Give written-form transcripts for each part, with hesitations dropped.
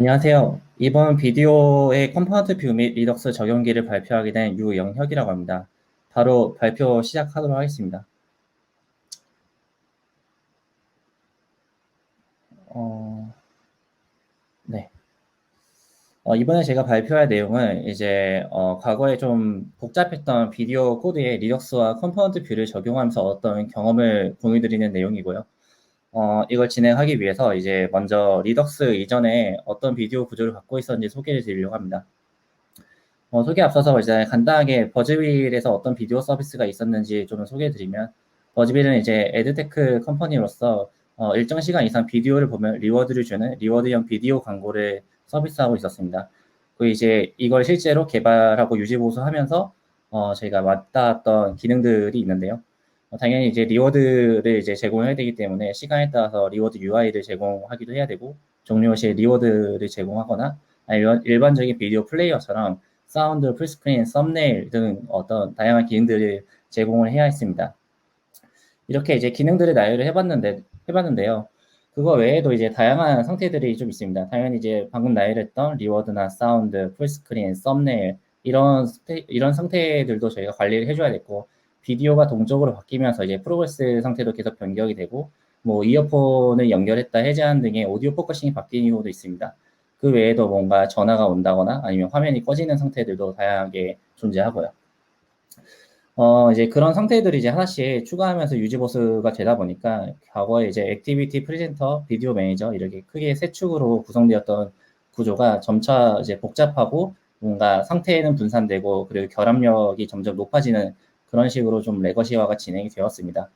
안녕하세요. 이번 비디오의 컴포넌트 뷰 및 리덕스 적용기를 발표하게 된 유영혁이라고 합니다. 바로 발표 시작하도록 하겠습니다. 어, 네. 이번에 제가 발표할 내용은 이제 과거에 좀 복잡했던 비디오 코드에 리덕스와 컴포넌트 뷰를 적용하면서 어떤 경험을 공유드리는 내용이고요. 이걸 진행하기 위해서 이제 먼저 리덕스 이전에 어떤 비디오 구조를 갖고 있었는지 소개를 드리려고 합니다. 소개 앞서서 이제 간단하게 버즈윌에서 어떤 비디오 서비스가 있었는지 좀 소개해드리면, 버즈윌은 이제 에드테크 컴퍼니로서 일정 시간 이상 비디오를 보면 리워드를 주는 리워드형 비디오 광고를 서비스하고 있었습니다. 그 이제 이걸 실제로 개발하고 유지 보수하면서 저희가 맡았던 기능들이 있는데요. 당연히 이제 리워드를 이제 제공해야 되기 때문에 시간에 따라서 리워드 UI를 제공하기도 해야 되고, 종료 시에 리워드를 제공하거나 아니면 일반적인 비디오 플레이어처럼 사운드, 풀스크린, 썸네일 등 어떤 다양한 기능들을 제공을 해야 했습니다. 이렇게 이제 기능들을 나열을 해봤는데요. 그거 외에도 이제 다양한 상태들이 좀 있습니다. 당연히 이제 방금 나열했던 리워드나 사운드, 풀스크린, 썸네일 이런 상태들도 저희가 관리를 해줘야 됐고, 비디오가 동적으로 바뀌면서 이제 프로그레스 상태도 계속 변경이 되고, 뭐 이어폰을 연결했다 해제한 등의 오디오 포커싱이 바뀌는 경우도 있습니다. 그 외에도 뭔가 전화가 온다거나 아니면 화면이 꺼지는 상태들도 다양하게 존재하고요. 이제 그런 상태들이 이제 하나씩 추가하면서 유지 보수가 되다 보니까 과거에 이제 액티비티 프레젠터, 비디오 매니저 이렇게 크게 세 축으로 구성되었던 구조가 점차 이제 복잡하고 뭔가 상태는 분산되고 그리고 결합력이 점점 높아지는 그런 식으로 좀 레거시화가 진행이 되었습니다.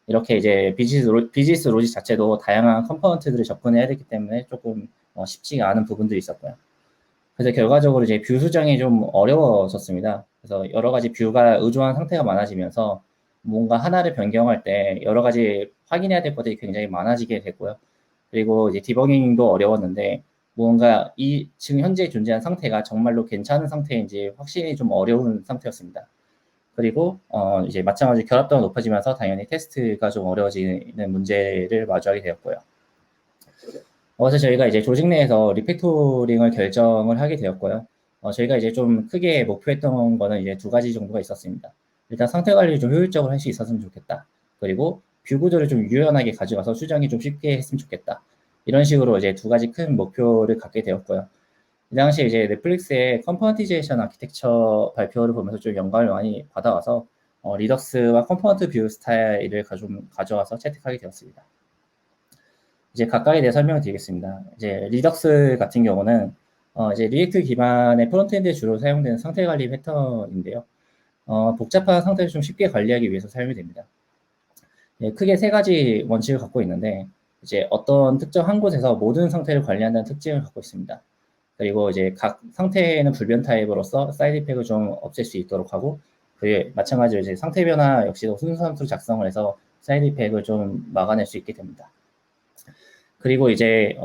이렇게 이제 비즈니스 로직 자체도 다양한 컴포넌트들을 접근해야 되기 때문에 조금 쉽지가 않은 부분들이 있었고요. 그래서 결과적으로 이제 뷰 수정이 좀 어려워졌습니다. 그래서 여러 가지 뷰가 의존한 상태가 많아지면서 뭔가 하나를 변경할 때 여러 가지 확인해야 될 것들이 굉장히 많아지게 됐고요. 그리고 이제 디버깅도 어려웠는데 뭔가 지금 현재 존재한 상태가 정말로 괜찮은 상태인지 확실히 좀 어려운 상태였습니다. 그리고 이제 마찬가지로 결합도가 높아지면서 당연히 테스트가 좀 어려워지는 문제를 마주하게 되었고요. 그래서 저희가 이제 조직 내에서 리팩토링을 결정을 하게 되었고요. 저희가 이제 좀 크게 목표했던 거는 이제 두 가지 정도가 있었습니다. 일단 상태 관리를 좀 효율적으로 할 수 있었으면 좋겠다. 그리고 뷰 구조를 좀 유연하게 가져가서 수정이 좀 쉽게 했으면 좋겠다. 이런 식으로 이제 두 가지 큰 목표를 갖게 되었고요. 이 당시에 이제 넷플릭스의 컴포넌티제이션 아키텍처 발표를 보면서 좀 영감을 많이 받아와서 리덕스와 컴포넌트 뷰 스타일을 좀 가져와서 채택하게 되었습니다. 이제 각각에 대해 설명을 드리겠습니다. 이제 리덕스 같은 경우는 이제 리액트 기반의 프론트엔드에 주로 사용되는 상태 관리 패턴인데요. 복잡한 상태를 좀 쉽게 관리하기 위해서 사용이 됩니다. 예, 크게 세 가지 원칙을 갖고 있는데 이제 어떤 특정 한 곳에서 모든 상태를 관리한다는 특징을 갖고 있습니다. 그리고 이제 각 상태에는 불변 타입으로서 사이드 이펙을 좀 없앨 수 있도록 하고, 그에 마찬가지로 이제 상태 변화 역시도 순서함수로 작성을 해서 사이드 이펙을 좀 막아낼 수 있게 됩니다. 그리고 이제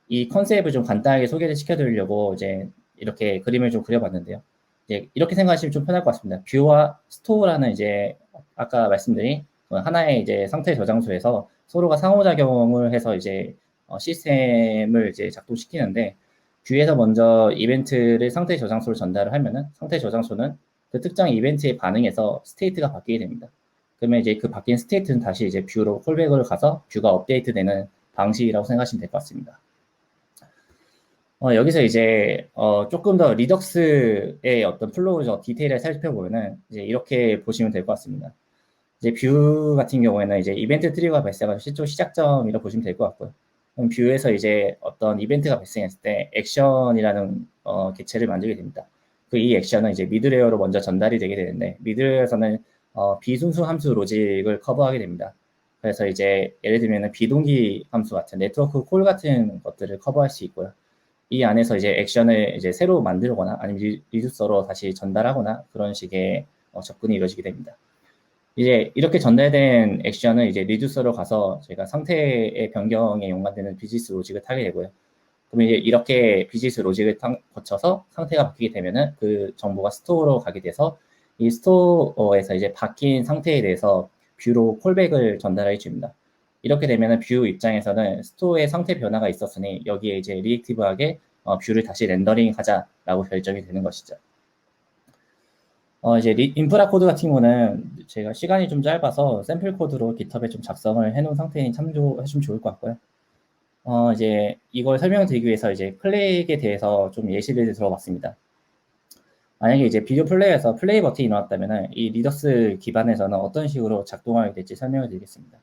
이 컨셉을 좀 간단하게 소개를 시켜드리려고 이제 이렇게 그림을 좀 그려봤는데요. 이제 이렇게 생각하시면 좀 편할 것 같습니다. 뷰와 스토어라는 이제 아까 말씀드린 하나의 이제 상태 저장소에서 서로가 상호작용을 해서 이제 시스템을 이제 작동시키는데, 뷰에서 먼저 이벤트를 상태 저장소로 전달을 하면은 상태 저장소는 그 특정 이벤트에 반응해서 스테이트가 바뀌게 됩니다. 그러면 이제 그 바뀐 스테이트는 다시 이제 뷰로 콜백을 가서 뷰가 업데이트되는 방식이라고 생각하시면 될 것 같습니다. 여기서 이제 조금 더 리덕스의 어떤 플로우 디테일을 살펴보면은 이제 이렇게 보시면 될 것 같습니다. 이제 뷰 같은 경우에는 이제 이벤트 트리거가 발생한 시초 시작점이라고 보시면 될 것 같고요. 그럼 뷰에서 이제 어떤 이벤트가 발생했을 때 액션이라는 객체를 만들게 됩니다. 그 이 액션은 이제 미드레어로 먼저 전달이 되게 되는데, 미드레어에서는 비순수 함수 로직을 커버하게 됩니다. 그래서 이제 예를 들면 비동기 함수 같은 네트워크 콜 같은 것들을 커버할 수 있고요. 이 안에서 이제 액션을 이제 새로 만들거나 아니면 리듀서로 다시 전달하거나 그런 식의 접근이 이루어지게 됩니다. 이제 이렇게 전달된 액션은 이제 리듀서로 가서 저희가 상태의 변경에 연관되는 비즈니스 로직을 타게 되고요. 그러면 이제 이렇게 비즈니스 로직을 거쳐서 상태가 바뀌게 되면은 그 정보가 스토어로 가게 돼서 이 스토어에서 이제 바뀐 상태에 대해서 뷰로 콜백을 전달해 줍니다. 이렇게 되면은 뷰 입장에서는 스토어의 상태 변화가 있었으니 여기에 이제 리액티브하게 뷰를 다시 렌더링 하자라고 결정이 되는 것이죠. 이제 인프라 코드 같은 경우는 제가 시간이 좀 짧아서 샘플 코드로 GitHub에 좀 작성을 해놓은 상태니 참조하시면 좋을 것 같고요. 이제 이걸 설명드리기 위해서 이제 클릭에 대해서 좀 예시를 들어봤습니다. 만약에 이제 비디오 플레이어에서 플레이 버튼이 나왔다면은 이 리덕스 기반에서는 어떤 식으로 작동하게 될지 설명을 드리겠습니다.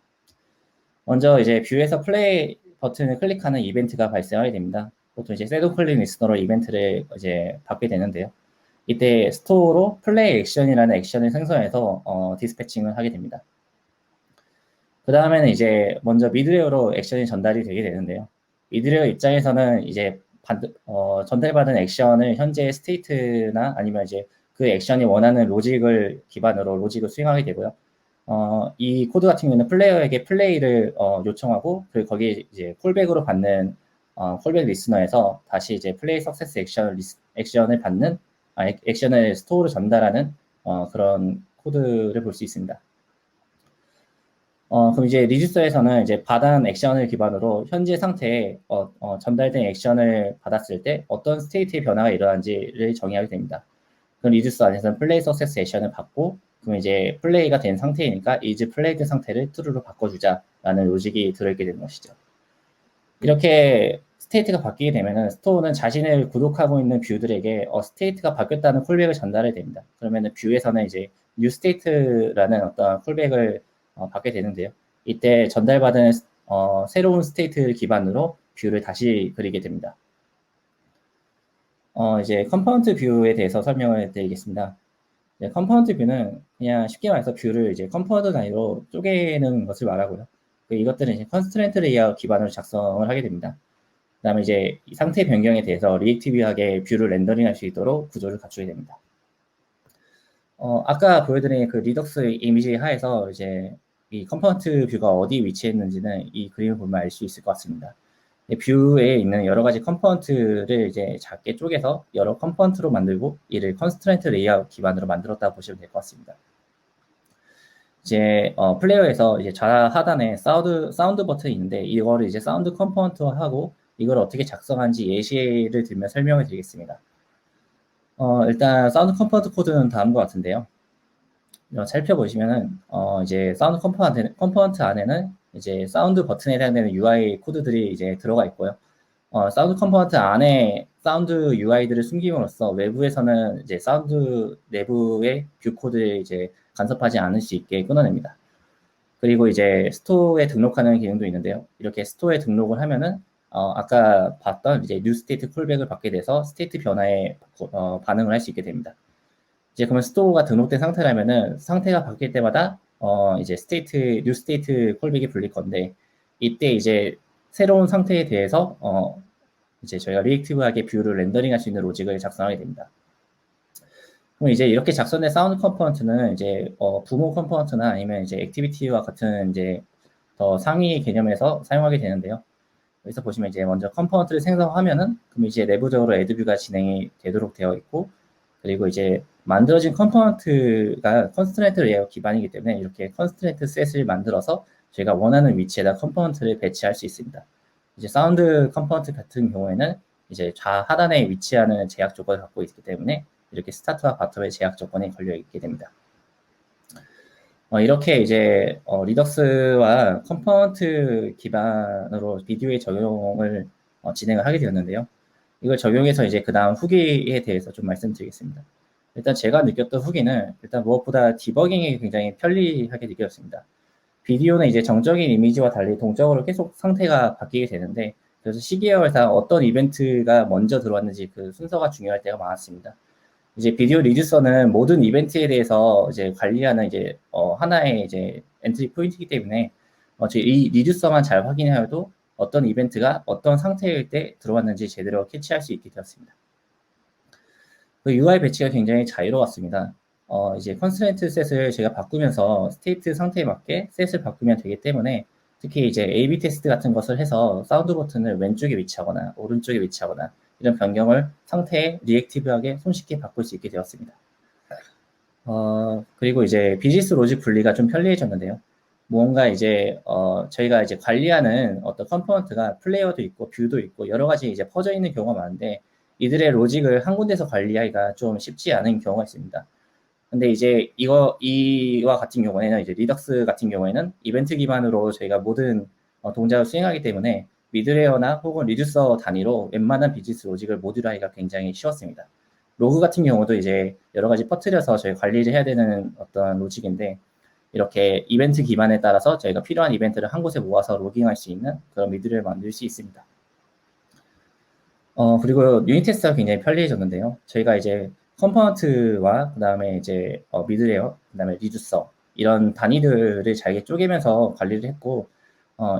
먼저 이제 뷰에서 플레이 버튼을 클릭하는 이벤트가 발생하게 됩니다. 보통 이제 셋 클릭 리스너로 이벤트를 이제 받게 되는데요. 이때 스토어로 플레이 액션이라는 액션을 생성해서 디스패칭을 하게 됩니다. 그 다음에는 이제 먼저 미드웨어로 액션이 전달이 되게 되는데요. 미드웨어 입장에서는 이제 전달받은 액션을 현재 스테이트나 아니면 이제 그 액션이 원하는 로직을 기반으로 로직을 수행하게 되고요. 이 코드 같은 경우는 플레이어에게 플레이를 요청하고 거기에 이제 콜백으로 받는 콜백 리스너에서 다시 이제 플레이 석세스 액션을 받는 액션을 스토어로 전달하는 그런 코드를 볼 수 있습니다. 그럼 이제 리듀서에서는 이제 받은 액션을 기반으로 현재 상태에 전달된 액션을 받았을 때 어떤 스테이트의 변화가 일어난지를 정의하게 됩니다. 그럼 리듀서 안에서는 플레이 석세스 액션을 받고 그럼 이제 플레이가 된 상태이니까 is played 상태를 true로 바꿔주자라는 로직이 들어있게 되는 것이죠. 이렇게 스테이트가 바뀌게 되면은 스토어는 자신을 구독하고 있는 뷰들에게 스테이트가 바뀌었다는 콜백을 전달해 됩니다. 그러면은 뷰에서는 이제 new state라는 어떤 콜백을 받게 되는데요. 이때 전달받은 새로운 스테이트 기반으로 뷰를 다시 그리게 됩니다. 이제 컴포넌트 뷰에 대해서 설명을 드리겠습니다. 컴포넌트 뷰는 그냥 쉽게 말해서 뷰를 이제 컴포넌트 단위로 쪼개는 것을 말하고요. 이것들은 이제 컨스트레인트 레이아웃 기반으로 작성을 하게 됩니다. 그 다음에 이제 상태 변경에 대해서 리액티브하게 뷰를 렌더링할 수 있도록 구조를 갖추게 됩니다. 아까 보여드린 그 리덕스 이미지 하에서 이제 이 컴포넌트 뷰가 어디 위치했는지는 이 그림을 보면 알 수 있을 것 같습니다. 뷰에 있는 여러 가지 컴포넌트를 이제 작게 쪼개서 여러 컴포넌트로 만들고 이를 컨스트레인트 레이아웃 기반으로 만들었다고 보시면 될 것 같습니다. 이제 플레이어에서 이제 좌하단에 사운드 버튼이 있는데 이거를 이제 사운드 컴포넌트화하고 이걸 어떻게 작성한지 예시를 들며 설명을 드리겠습니다. 일단 사운드 컴포넌트 코드는 다음과 같은데요. 살펴보시면은 이제 사운드 컴포넌트 안에는 이제 사운드 버튼에 해당되는 UI 코드들이 이제 들어가 있고요. 사운드 컴포넌트 안에 사운드 UI들을 숨김으로써 외부에서는 이제 사운드 내부의 뷰 코드를 이제 간섭하지 않을 수 있게 끊어냅니다. 그리고 이제 스토어에 등록하는 기능도 있는데요. 이렇게 스토어에 등록을 하면은 아까 봤던 이제 뉴 스테이트 콜백을 받게 돼서 스테이트 변화에 반응을 할 수 있게 됩니다. 이제 그러면 스토어가 등록된 상태라면은 상태가 바뀔 때마다 이제 뉴 스테이트 콜백이 불릴 건데 이때 이제 새로운 상태에 대해서 이제 저희가 리액티브하게 뷰를 렌더링할 수 있는 로직을 작성하게 됩니다. 그럼 이제 이렇게 작성된 사운드 컴포넌트는 이제 부모 컴포넌트나 아니면 이제 액티비티와 같은 이제 더 상위 개념에서 사용하게 되는데요. 여기서 보시면 이제 먼저 컴포넌트를 생성하면은 그럼 이제 내부적으로 애드뷰가 진행이 되도록 되어 있고 그리고 이제 만들어진 컴포넌트가 컨스트레인트 레이아웃 기반이기 때문에 이렇게 컨스트레인트 셋을 만들어서 저희가 원하는 위치에다 컴포넌트를 배치할 수 있습니다. 이제 사운드 컴포넌트 같은 경우에는 이제 좌하단에 위치하는 제약 조건을 갖고 있기 때문에 이렇게 스타트와 바텀의 제약 조건이 걸려 있게 됩니다. 이렇게 이제 리덕스와 컴포넌트 기반으로 비디오의 적용을 진행을 하게 되었는데요. 이걸 적용해서 이제 그 다음 후기에 대해서 좀 말씀드리겠습니다. 일단 제가 느꼈던 후기는 일단 무엇보다 디버깅이 굉장히 편리하게 느껴졌습니다. 비디오는 이제 정적인 이미지와 달리 동적으로 계속 상태가 바뀌게 되는데 그래서 시계열상 어떤 이벤트가 먼저 들어왔는지 그 순서가 중요할 때가 많았습니다. 이제 비디오 리듀서는 모든 이벤트에 대해서 이제 관리하는 이제 하나의 이제 엔트리 포인트이기 때문에 이 리듀서만 잘 확인하여도 어떤 이벤트가 어떤 상태일 때 들어왔는지 제대로 캐치할 수 있게 되었습니다. 그 UI 배치가 굉장히 자유로웠습니다. 이제 컨스트레인트 셋을 제가 바꾸면서 스테이트 상태에 맞게 셋을 바꾸면 되기 때문에 특히 이제 A/B 테스트 같은 것을 해서 사운드 버튼을 왼쪽에 위치하거나 오른쪽에 위치하거나 이런 변경을 상태에 리액티브하게 손쉽게 바꿀 수 있게 되었습니다. 그리고 이제 비즈니스 로직 분리가 좀 편리해졌는데요. 무언가 이제 저희가 이제 관리하는 어떤 컴포넌트가 플레이어도 있고 뷰도 있고 여러 가지 이제 퍼져 있는 경우가 많은데 이들의 로직을 한 군데서 관리하기가 좀 쉽지 않은 경우가 있습니다. 근데 이제 이와 같은 경우에는 이제 리덕스 같은 경우에는 이벤트 기반으로 저희가 모든 동작을 수행하기 때문에 미드레어나 혹은 리듀서 단위로 웬만한 비즈니스 로직을 모듈화하기가 굉장히 쉬웠습니다. 로그 같은 경우도 이제 여러 가지 퍼뜨려서 저희 관리를 해야 되는 어떤 로직인데 이렇게 이벤트 기반에 따라서 저희가 필요한 이벤트를 한 곳에 모아서 로깅할 수 있는 그런 미드를 만들 수 있습니다. 그리고 유닛 테스트가 굉장히 편리해졌는데요. 저희가 이제 컴포넌트와 그 다음에 이제 미드레어, 그 다음에 리듀서 이런 단위들을 잘게 쪼개면서 관리를 했고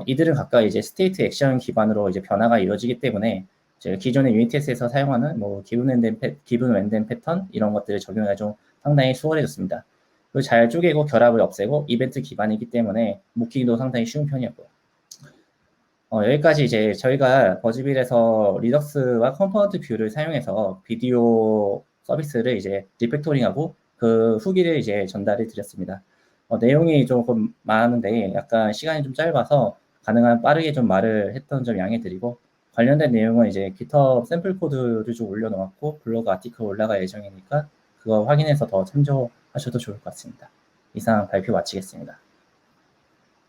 이들은 각각 이제 스테이트 액션 기반으로 이제 변화가 이루어지기 때문에 저희가 기존의 유닛 테스트에서 사용하는 뭐 기분 웬덴 패턴 이런 것들을 적용하기 좀 상당히 수월해졌습니다. 그리고 잘 쪼개고 결합을 없애고 이벤트 기반이기 때문에 묵히기도 상당히 쉬운 편이었고요. 여기까지 이제 저희가 버즈빌에서 리덕스와 컴포넌트 뷰를 사용해서 비디오 서비스를 이제 리팩토링하고 그 후기를 이제 전달해 드렸습니다. 내용이 조금 많은데 약간 시간이 좀 짧아서 가능한 빠르게 좀 말을 했던 점 양해 드리고 관련된 내용은 이제 GitHub 샘플 코드를 좀 올려놓았고 블로그 아티클 올라갈 예정이니까 그거 확인해서 더 참조하셔도 좋을 것 같습니다. 이상 발표 마치겠습니다.